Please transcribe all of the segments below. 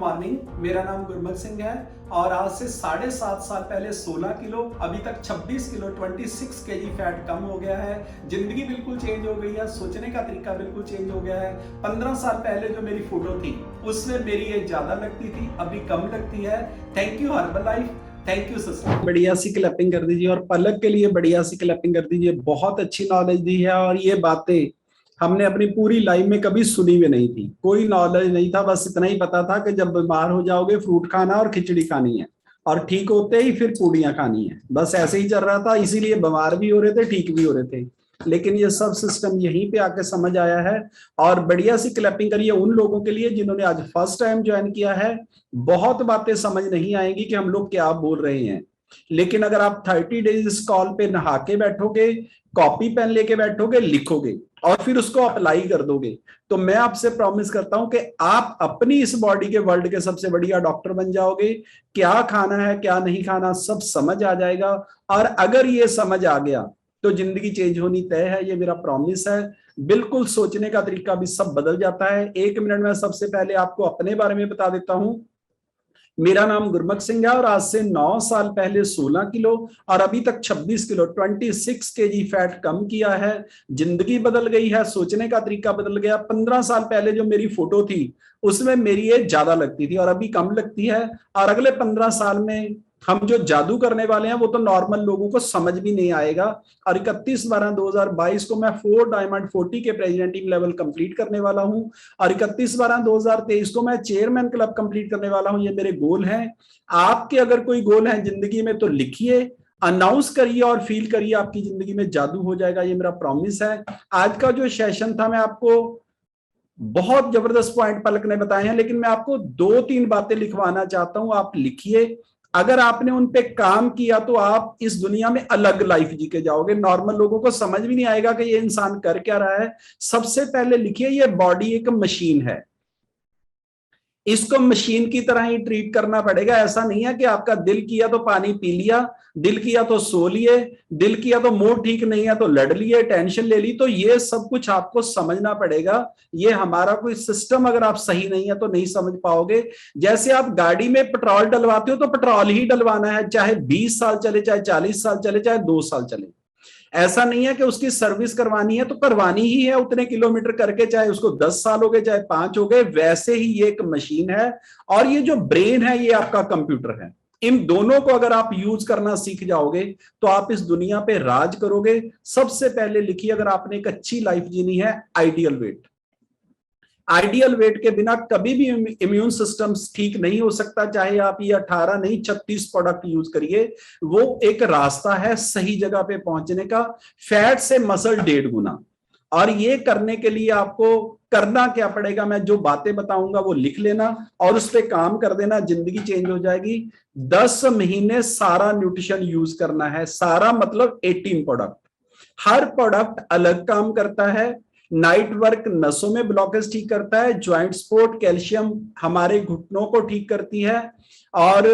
Morning. मेरा नाम गुरमुख सिंह है और आज से 7.5 साल पहले 16 किलो, अभी तक 26 किलो 26 केजी फैट कम हो गया है। जिंदगी बिल्कुल चेंज हो गई है, सोचने का तरीका बिल्कुल चेंज हो गया है। 15 साल पहले जो मेरी फोटो थी उसमें मेरी एज ज्यादा लगती थी, अभी कम लगती है। Thank you Herbalife, thank you sister. बढ़िया सी क्लैपिंग कर दीजिए और पलक के लिए बढ़िया सी क्लैपिंग कर दीजिए। बहुत अच्छी नॉलेज दी है और ये बातें हमने अपनी पूरी लाइफ में कभी सुनी भी नहीं थी। कोई नॉलेज नहीं था, बस इतना ही पता था कि जब बीमार हो जाओगे फ्रूट खाना और खिचड़ी खानी है और ठीक होते ही फिर पूड़ियां खानी है। बस ऐसे ही चल रहा था, इसीलिए बीमार भी हो रहे थे, ठीक भी हो रहे थे। लेकिन ये सब सिस्टम यहीं पे आके समझ आया है। और बढ़िया सी क्लैपिंग करिए उन लोगों के लिए जिन्होंने आज फर्स्ट टाइम ज्वाइन किया है। बहुत बातें समझ नहीं आएंगी कि हम लोग क्या बोल रहे हैं, लेकिन अगर आप 30 डेज इस कॉल पे नहा के बैठोगे, कॉपी पेन लेके बैठोगे, लिखोगे और फिर उसको अप्लाई कर दोगे, तो मैं आपसे प्रॉमिस करता हूं कि आप अपनी इस बॉडी के वर्ल्ड के सबसे बढ़िया डॉक्टर बन जाओगे। क्या खाना है क्या नहीं खाना सब समझ आ जाएगा। और अगर ये समझ आ गया तो जिंदगी चेंज होनी तय है, ये मेरा प्रॉमिस है। बिल्कुल सोचने का तरीका भी सब बदल जाता है। 1 मिनट में सबसे पहले आपको अपने बारे में बता देता हूं। मेरा नाम गुरमुख सिंह है और आज से 9 साल पहले 16 किलो और अभी तक 26 किलो 26 केजी फैट कम किया है। जिंदगी बदल गई है, सोचने का तरीका बदल गया। 15 साल पहले जो मेरी फोटो थी उसमें मेरी एज ज्यादा लगती थी और अभी कम लगती है। और अगले 15 साल में हम जो जादू करने वाले हैं वो तो नॉर्मल लोगों को समझ भी नहीं आएगा। और 31/12/2022 को मैं 4 डायमंड 40 के प्रेसिडेंट टीम लेवल कंप्लीट करने वाला हूं और 31/12/2023 को मैं चेयरमैन क्लब कंप्लीट करने वाला हूं। ये मेरे गोल हैं। आपके अगर कोई गोल है जिंदगी में तो लिखिए, अनाउंस करिए और फील करिए, आपकी जिंदगी में जादू हो जाएगा। ये मेरा प्रॉमिस है। आज का जो सेशन था मैं आपको बहुत जबरदस्त पॉइंट पलक ने बताए हैं, लेकिन मैं आपको 2-3 बातें लिखवाना चाहता हूं। आप लिखिए, अगर आपने उन पे काम किया तो आप इस दुनिया में अलग लाइफ जी के जाओगे। नॉर्मल लोगों को समझ भी नहीं आएगा कि ये इंसान कर क्या रहा है। सबसे पहले लिखिए, ये बॉडी एक मशीन है, इसको मशीन की तरह ही ट्रीट करना पड़ेगा। ऐसा नहीं है कि आपका दिल किया तो पानी पी लिया, दिल किया तो सो लिए, दिल किया तो मूड ठीक नहीं है तो लड़ लिए, टेंशन ले ली। तो ये सब कुछ आपको समझना पड़ेगा। ये हमारा कोई सिस्टम अगर आप सही नहीं है तो नहीं समझ पाओगे। जैसे आप गाड़ी में पेट्रोल डलवाते हो तो पेट्रोल ही डलवाना है, चाहे 20 साल चले, चाहे 40 साल चले, चाहे 2 साल चले। ऐसा नहीं है कि उसकी सर्विस करवानी है तो करवानी ही है उतने किलोमीटर करके, चाहे उसको 10 साल हो गए चाहे 5 हो गए। वैसे ही ये एक मशीन है और ये जो ब्रेन है ये आपका कंप्यूटर है। इन दोनों को अगर आप यूज करना सीख जाओगे तो आप इस दुनिया पे राज करोगे। सबसे पहले लिखिए, अगर आपने एक अच्छी लाइफ जीनी है, आइडियल वेट। आइडियल वेट के बिना कभी भी इम्यून सिस्टम ठीक नहीं हो सकता। चाहे आप ये 18 नहीं 36 प्रोडक्ट यूज करिए, वो एक रास्ता है सही जगह पे पहुंचने का। फैट से मसल 1.5 गुना। और ये करने के लिए आपको करना क्या पड़ेगा, मैं जो बातें बताऊंगा वो लिख लेना और उस पर काम कर देना, जिंदगी चेंज हो जाएगी। 10 महीने सारा न्यूट्रिशन यूज करना है। सारा मतलब 18 प्रोडक्ट। हर प्रोडक्ट अलग काम करता है। नाइट वर्क नसों में ब्लॉकेज ठीक करता है, ज्वाइंट सपोर्ट कैल्शियम हमारे घुटनों को ठीक करती है, और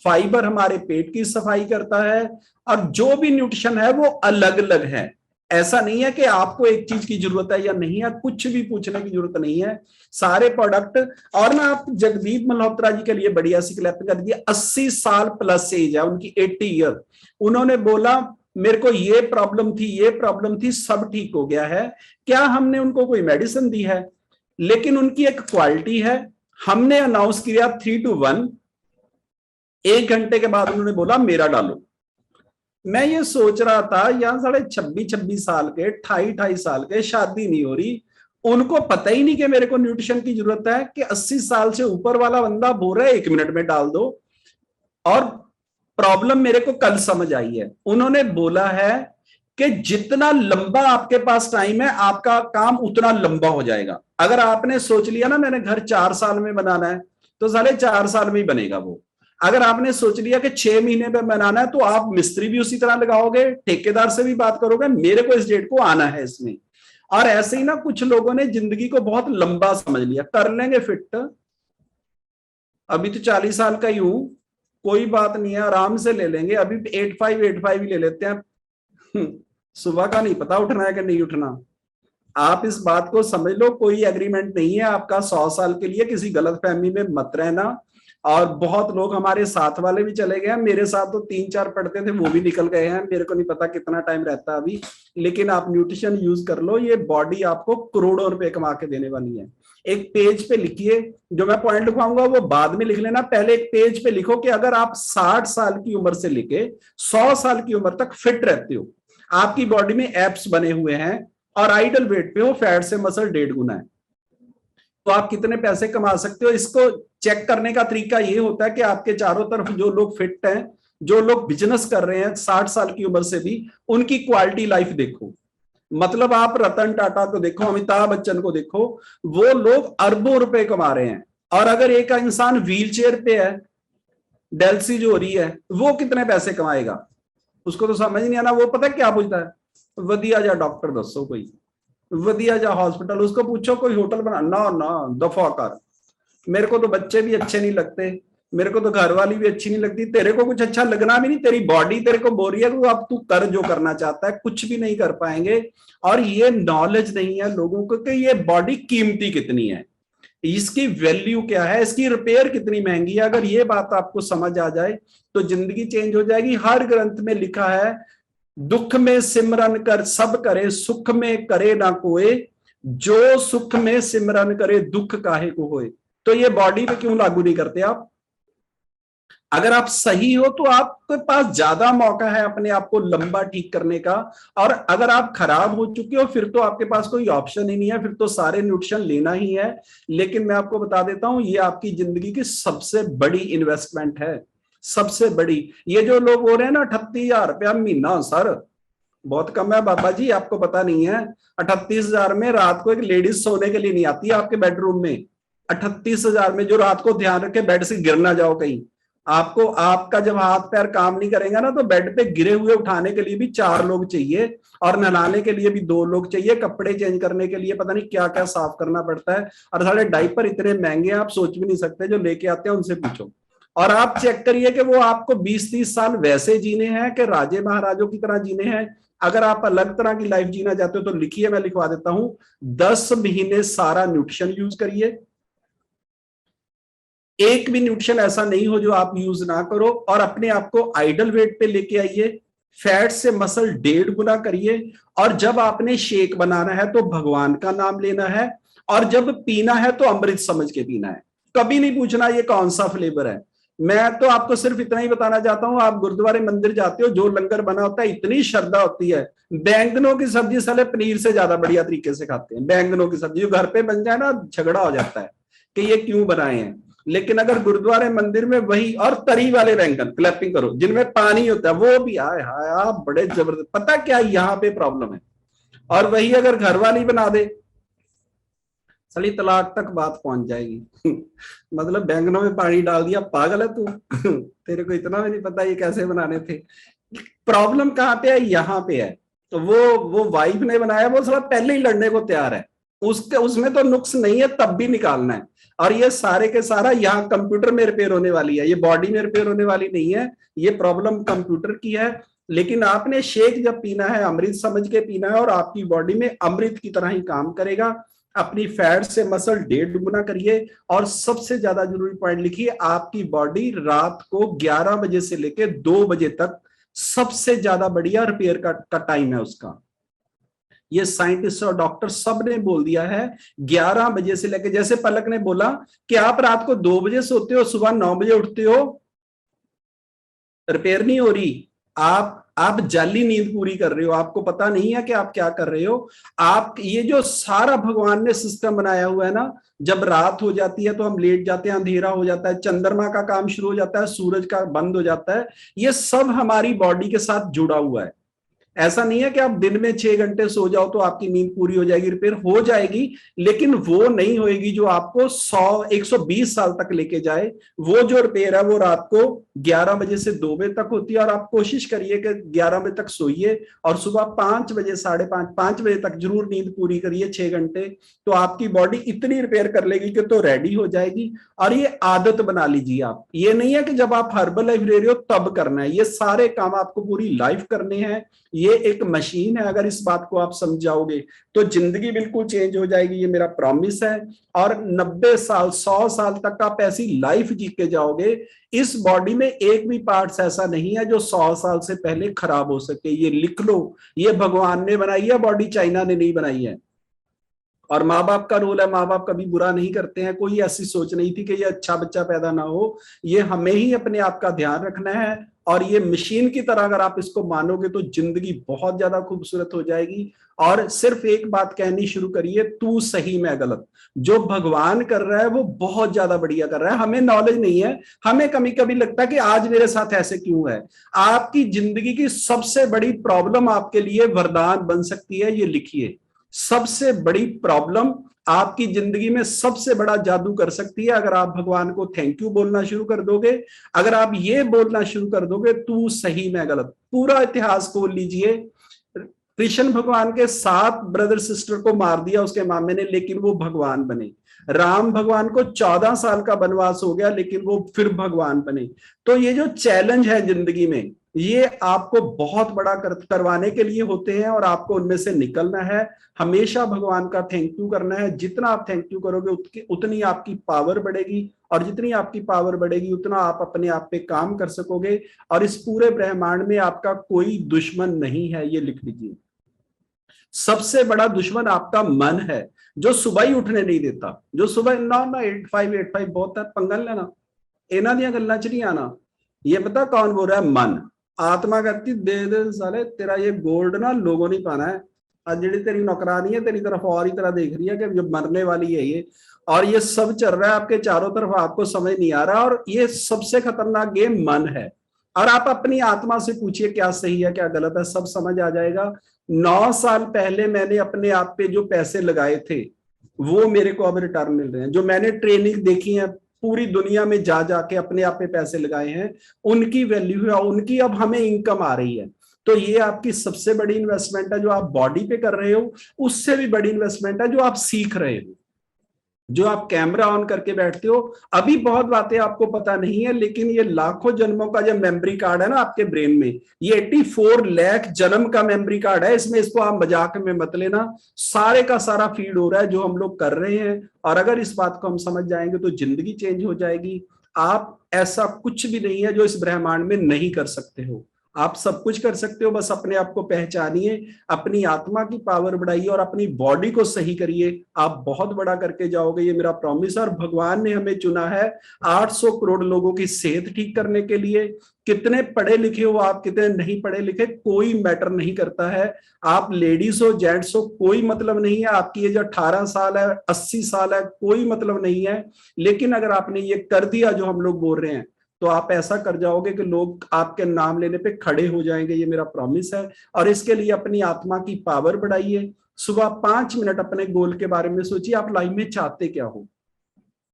फाइबर हमारे पेट की सफाई करता है। और जो भी न्यूट्रिशन है वो अलग अलग है। ऐसा नहीं है कि आपको एक चीज की जरूरत है या नहीं है, कुछ भी पूछने की जरूरत नहीं है, सारे प्रोडक्ट। और ना आप जगदीप मल्होत्रा जी के लिए बढ़िया सी क्लैप कर दिया। 80 साल प्लस एज है उनकी, 80 ईयर। उन्होंने बोला मेरे को ये प्रॉब्लम थी, ये प्रॉब्लम थी, सब ठीक हो गया है। क्या हमने उनको कोई मेडिसिन दी है? लेकिन उनकी एक क्वालिटी है। हमने अनाउंस किया 3-1, 1 घंटे के बाद उन्होंने बोला मेरा डालो। मैं ये सोच रहा था यहां साढ़े 26-26 साल के, 28-28 साल के, शादी नहीं हो रही, उनको पता ही नहीं कि मेरे को न्यूट्रिशन की जरूरत है, कि 80 साल से ऊपर वाला बंदा बोल रहा है 1 मिनट में डाल दो। और प्रॉब्लम मेरे को कल समझ आई है। उन्होंने बोला है कि जितना लंबा आपके पास टाइम है आपका काम उतना लंबा हो जाएगा। अगर आपने सोच लिया ना मैंने घर 4 साल में बनाना है तो साढ़े 4 साल में ही बनेगा वो। अगर आपने सोच लिया कि 6 महीने में बनाना है तो आप मिस्त्री भी उसी तरह लगाओगे, ठेकेदार से भी बात करोगे, मेरे को इस डेट को आना है इसमें। और ऐसे ही ना कुछ लोगों ने जिंदगी को बहुत लंबा समझ लिया, कर लेंगे फिट, अभी तो 40 साल का ही हूं, कोई बात नहीं है, आराम से ले लेंगे, अभी 85 ही ले लेते हैं। सुबह का नहीं पता उठना है कि नहीं उठना। आप इस बात को समझ लो, कोई एग्रीमेंट नहीं है आपका 100 साल के लिए, किसी गलतफहमी में मत रहना। और बहुत लोग हमारे साथ वाले भी चले गए हैं, मेरे साथ तो 3-4 पढ़ते थे वो भी निकल गए हैं, मेरे को नहीं पता कितना टाइम रहता है अभी। लेकिन आप न्यूट्रिशन यूज कर लो, ये बॉडी आपको करोड़ों रुपए कमा के देने वाली है। एक पेज पे लिखिए, जो मैं पॉइंट लिखवाऊंगा वो बाद में लिख लेना, पहले एक पेज पे लिखो कि अगर आप 60 साल की उम्र से लेके 100 साल की उम्र तक फिट रहते हो, आपकी बॉडी में एप्स बने हुए हैं और आइडल वेट पे हो, फैट से मसल 1.5 गुना है, तो आप कितने पैसे कमा सकते हो। इसको चेक करने का तरीका ये होता है कि आपके चारों तरफ जो लोग फिट हैं, जो लोग बिजनेस कर रहे हैं 60 साल की उम्र से भी, उनकी क्वालिटी लाइफ देखो। मतलब आप रतन टाटा को देखो, अमिताभ बच्चन को देखो, वो लोग अरबों रुपए कमा रहे हैं। और अगर एक इंसान व्हील चेयर पे है, डायलिसिस हो रही है, वो कितने पैसे कमाएगा, उसको तो समझ नहीं आना। वो पता क्या पूछता है, वधिया जा डॉक्टर दसो, कोई वधिया जा हॉस्पिटल, उसको पूछो कोई होटल बना, ना ना दफा कर, मेरे को तो बच्चे भी अच्छे नहीं लगते, मेरे को तो घरवाली भी अच्छी नहीं लगती, तेरे को कुछ अच्छा लगना भी नहीं, तेरी बॉडी तेरे को बोल रही है, तो अब तू कर जो करना चाहता है, कुछ भी नहीं कर पाएंगे। और ये नॉलेज नहीं है लोगों को कि ये बॉडी कीमती कितनी है, इसकी वैल्यू क्या है, इसकी रिपेयर कितनी महंगी है। अगर ये बात आपको समझ आ जाए तो जिंदगी चेंज हो जाएगी। हर ग्रंथ में लिखा है, दुख में सिमरन कर सब करे, सुख में करे ना कोई, जो सुख में सिमरन करे दुख काहे को होए। तो ये बॉडी पे क्यों लागू नहीं करते आप? अगर आप सही हो तो आपके पास ज्यादा मौका है अपने आप को लंबा ठीक करने का। और अगर आप खराब हो चुके हो फिर तो आपके पास कोई ऑप्शन ही नहीं है, फिर तो सारे न्यूट्रिशन लेना ही है। लेकिन मैं आपको बता देता हूं, ये आपकी जिंदगी की सबसे बड़ी इन्वेस्टमेंट है, सबसे बड़ी। ये जो लोग हो रहे हैं ना 38,000 रुपया महीना, सर बहुत कम है बाबा जी, आपको पता नहीं है। 38,000 में रात को एक लेडीज सोने के लिए नहीं आती आपके बेडरूम में। 38,000 में जो रात को ध्यान रखे बेड से गिर ना जाओ कहीं, आपको आपका जब हाथ पैर काम नहीं करेगा ना, तो बेड पे गिरे हुए उठाने के लिए भी 4 लोग चाहिए, और नहलाने के लिए भी 2 लोग चाहिए, कपड़े चेंज करने के लिए पता नहीं क्या क्या साफ करना पड़ता है। और सारे डाइपर इतने महंगे आप सोच भी नहीं सकते, जो लेके आते हैं उनसे पूछो। और आप चेक करिए कि वो आपको 20-30 साल वैसे जीने हैं कि राजे महाराजों की तरह जीने हैं। अगर आप अलग तरह की लाइफ जीना चाहते हो तो लिखिए, मैं लिखवा देता हूं, 10 महीने सारा न्यूट्रिशन यूज करिए, एक भी न्यूट्रिशन ऐसा नहीं हो जो आप यूज ना करो, और अपने आप को आइडल वेट पे लेके आइए, फैट से मसल 1.5 गुना करिए। और जब आपने शेक बनाना है तो भगवान का नाम लेना है, और जब पीना है तो अमृत समझ के पीना है। कभी नहीं पूछना ये कौन सा फ्लेवर है। मैं तो आपको सिर्फ इतना ही बताना चाहता हूं, आप गुरुद्वारे मंदिर जाते हो, जो लंगर बना होता है इतनी श्रद्धा होती है। बैंगनों की सब्जी साले पनीर से ज्यादा बढ़िया तरीके से खाते हैं। बैंगनों की सब्जी जो घर पे बन जाए ना, झगड़ा हो जाता है कि ये क्यों बनाए हैं। लेकिन अगर गुरुद्वारे मंदिर में वही, और तरी वाले बैंगन, क्लैपिंग करो, जिनमें पानी होता है, वो भी आए हाय आप बड़े जबरदस्त। पता क्या यहाँ पे प्रॉब्लम है, और वही अगर घर वाली बना दे, सली तलाक तक बात पहुंच जाएगी। मतलब बैंगनों में पानी डाल दिया, पागल है तू। तेरे को इतना भी नहीं पता ये कैसे बनाने थे। प्रॉब्लम कहाँ पे है, यहाँ पे है। तो वो वाइफ ने बनाया, वो साला पहले ही लड़ने को तैयार है, उसके उसमें तो नुक्स नहीं है, तब भी निकालना है। और ये सारे के सारा यहाँ कंप्यूटर में रिपेयर होने वाली है, ये बॉडी में रिपेयर होने वाली नहीं है। ये प्रॉब्लम कंप्यूटर की है। लेकिन आपने शेक जब पीना है, अमृत समझ के पीना है, और आपकी बॉडी में अमृत की तरह ही काम करेगा। अपनी फैट से मसल 1.5 गुना करिए। और सबसे ज्यादा जरूरी पॉइंट लिखिए, आपकी बॉडी रात को 11 बजे से लेकर 2 बजे तक सबसे ज्यादा बढ़िया रिपेयर का टाइम है उसका। ये साइंटिस्ट और डॉक्टर सब ने बोल दिया है, 11 बजे से लेकर, जैसे पलक ने बोला कि आप रात को 2 बजे सोते हो, सुबह 9 बजे उठते हो, रिपेयर नहीं हो रही। आप जाली नींद पूरी कर रहे हो, आपको पता नहीं है कि आप क्या कर रहे हो। आप ये जो सारा भगवान ने सिस्टम बनाया हुआ है ना, जब रात हो जाती है तो हम लेट जाते हैं, अंधेरा हो जाता है, चंद्रमा का काम शुरू हो जाता है, सूरज का बंद हो जाता है। ये सब हमारी बॉडी के साथ जुड़ा हुआ है। ऐसा नहीं है कि आप दिन में 6 घंटे सो जाओ तो आपकी नींद पूरी हो जाएगी, रिपेयर हो जाएगी, लेकिन वो नहीं होएगी जो आपको 120 साल तक लेके जाए। वो जो रिपेयर है वो रात को 11 बजे से 2 बजे तक होती है। और आप कोशिश करिए कि 11 बजे तक सोइए, और सुबह 5 बजे, 5:30 बजे तक जरूर नींद पूरी करिए, 6 घंटे। तो आपकी बॉडी इतनी रिपेयर कर लेगी कि तो रेडी हो जाएगी। और ये आदत बना लीजिए आप, ये नहीं है कि जब आप हर्बल लाइफ ले रहे हो तब करना है, ये सारे काम आपको पूरी लाइफ करने हैं। ये एक मशीन है। अगर इस बात को आप समझ जाओगे तो जिंदगी बिल्कुल चेंज हो जाएगी, ये मेरा प्रॉमिस है। और 90 साल 100 साल तक आप ऐसी लाइफ जी के जाओगे, इस बॉडी में एक भी पार्ट्स ऐसा नहीं है जो 100 साल से पहले खराब हो सके। ये लिख लो, ये भगवान ने बनाई है बॉडी, चाइना ने नहीं बनाई है। और माँ बाप का रोल है, माँ बाप कभी बुरा नहीं करते हैं। कोई ऐसी सोच नहीं थी कि ये अच्छा बच्चा पैदा ना हो, ये हमें ही अपने आप का ध्यान रखना है। और ये मशीन की तरह अगर आप इसको मानोगे तो जिंदगी बहुत ज्यादा खूबसूरत हो जाएगी। और सिर्फ एक बात कहनी शुरू करिए, तू सही मैं गलत। जो भगवान कर रहा है वो बहुत ज्यादा बढ़िया कर रहा है। हमें नॉलेज नहीं है, हमें कभी कभी लगता है कि आज मेरे साथ ऐसे क्यों है। आपकी जिंदगी की सबसे बड़ी प्रॉब्लम आपके लिए वरदान बन सकती है, ये लिखिए। सबसे बड़ी प्रॉब्लम आपकी जिंदगी में सबसे बड़ा जादू कर सकती है अगर आप भगवान को थैंक यू बोलना शुरू कर दोगे। अगर आप ये बोलना शुरू कर दोगे, तू सही मैं गलत। पूरा इतिहास खोल लीजिए, कृष्ण भगवान के 7 ब्रदर सिस्टर को मार दिया उसके मामे ने, लेकिन वो भगवान बने। राम भगवान को 14 साल का वनवास हो गया, लेकिन वो फिर भगवान बने। तो ये जो चैलेंज है जिंदगी में, ये आपको बहुत बड़ा करवाने के लिए होते हैं और आपको उनमें से निकलना है। हमेशा भगवान का थैंक यू करना है। जितना आप थैंक यू करोगे उतनी आपकी पावर बढ़ेगी, और जितनी आपकी पावर बढ़ेगी उतना आप अपने आप पे काम कर सकोगे। और इस पूरे ब्रह्मांड में आपका कोई दुश्मन नहीं है, ये लिख लीजिए। सबसे बड़ा दुश्मन आपका मन है, जो सुबह ही उठने नहीं देता। जो सुबह ना 85 बहुत है, पंगल लेना, इन्हां दी गल्लां च नहीं आना। ये पता कौन बोल रहा है? मन। आत्मा कहती दे दे साले, तेरा ये गोल्ड ना लोगों नहीं पाना है। आज जी तेरी नौकरानी है तेरी तरफ और ही तरह देख रही है कि जो मरने वाली है ये, और ये सब चल रहा है आपके चारों तरफ, आपको समझ नहीं आ रहा। और ये सबसे खतरनाक गेम मन है। और आप अपनी आत्मा से पूछिए क्या सही है क्या गलत है, सब समझ आ जाएगा। 9 साल पहले मैंने अपने आप पे जो पैसे लगाए थे वो मेरे को अब रिटर्न मिल रहे हैं। जो मैंने ट्रेनिंग देखी है पूरी दुनिया में जा जाके अपने आप पे पैसे लगाए हैं, उनकी वैल्यू है, उनकी अब हमें इनकम आ रही है। तो ये आपकी सबसे बड़ी इन्वेस्टमेंट है जो आप बॉडी पे कर रहे हो। उससे भी बड़ी इन्वेस्टमेंट है जो आप सीख रहे हो, जो आप कैमरा ऑन करके बैठते हो। अभी बहुत बातें आपको पता नहीं है, लेकिन ये लाखों जन्मों का जो मेमोरी कार्ड है ना आपके ब्रेन में, ये 84 लाख जन्म का मेमोरी कार्ड है। इसमें इसको आप मजाक में मत लेना, सारे का सारा फीड हो रहा है जो हम लोग कर रहे हैं। और अगर इस बात को हम समझ जाएंगे तो जिंदगी चेंज हो जाएगी। आप ऐसा कुछ भी नहीं है जो इस ब्रह्मांड में नहीं कर सकते हो। आप सब कुछ कर सकते हो, बस अपने आप को पहचानिए, अपनी आत्मा की पावर बढ़ाइए और अपनी बॉडी को सही करिए। आप बहुत बड़ा करके जाओगे, ये मेरा प्रॉमिस है। और भगवान ने हमें चुना है 800 करोड़ लोगों की सेहत ठीक करने के लिए। कितने पढ़े लिखे हो आप, कितने नहीं पढ़े लिखे, कोई मैटर नहीं करता है। आप लेडीज हो जेंट्स हो, कोई मतलब नहीं है। आपकी एज 18 साल है 80 साल है, कोई मतलब नहीं है। लेकिन अगर आपने ये कर दिया जो हम लोग बोल रहे हैं, तो आप ऐसा कर जाओगे कि लोग आपके नाम लेने पे खड़े हो जाएंगे, ये मेरा प्रॉमिस है। और इसके लिए अपनी आत्मा की पावर बढ़ाइए। सुबह 5 मिनट अपने गोल के बारे में सोचिए, आप लाइफ में चाहते क्या हो,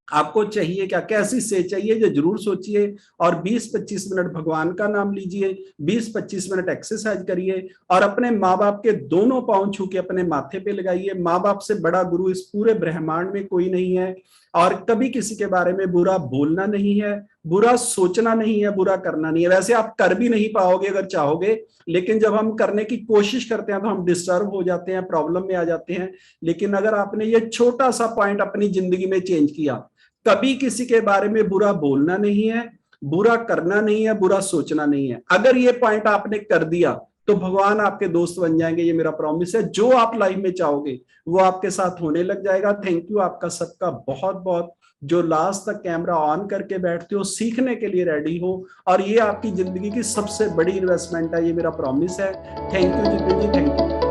आपको चाहिए क्या, कैसी से चाहिए, ये जरूर सोचिए। और 20-25 मिनट भगवान का नाम लीजिए, 20-25 मिनट एक्सरसाइज करिए, और अपने माँ बाप के दोनों पांव छू के अपने माथे पे लगाइए। माँ बाप से बड़ा गुरु इस पूरे ब्रह्मांड में कोई नहीं है। और कभी किसी के बारे में बुरा बोलना नहीं है, बुरा सोचना नहीं है, बुरा करना नहीं है। वैसे आप कर भी नहीं पाओगे अगर चाहोगे, लेकिन जब हम करने की कोशिश करते हैं तो हम डिस्टर्ब हो जाते हैं, प्रॉब्लम में आ जाते हैं। लेकिन अगर आपने ये छोटा सा पॉइंट अपनी जिंदगी में चेंज किया, कभी किसी के बारे में बुरा बोलना नहीं है, बुरा करना नहीं है, बुरा सोचना नहीं है, अगर ये पॉइंट आपने कर दिया तो भगवान आपके दोस्त बन जाएंगे, ये मेरा प्रॉमिस है। जो आप लाइफ में चाहोगे वो आपके साथ होने लग जाएगा। थैंक यू आपका सबका बहुत बहुत, जो लास्ट तक कैमरा ऑन करके बैठते हो, सीखने के लिए रेडी हो। और ये आपकी जिंदगी की सबसे बड़ी इन्वेस्टमेंट है, ये मेरा प्रॉमिस है। Thank you Jitendra ji, thank you.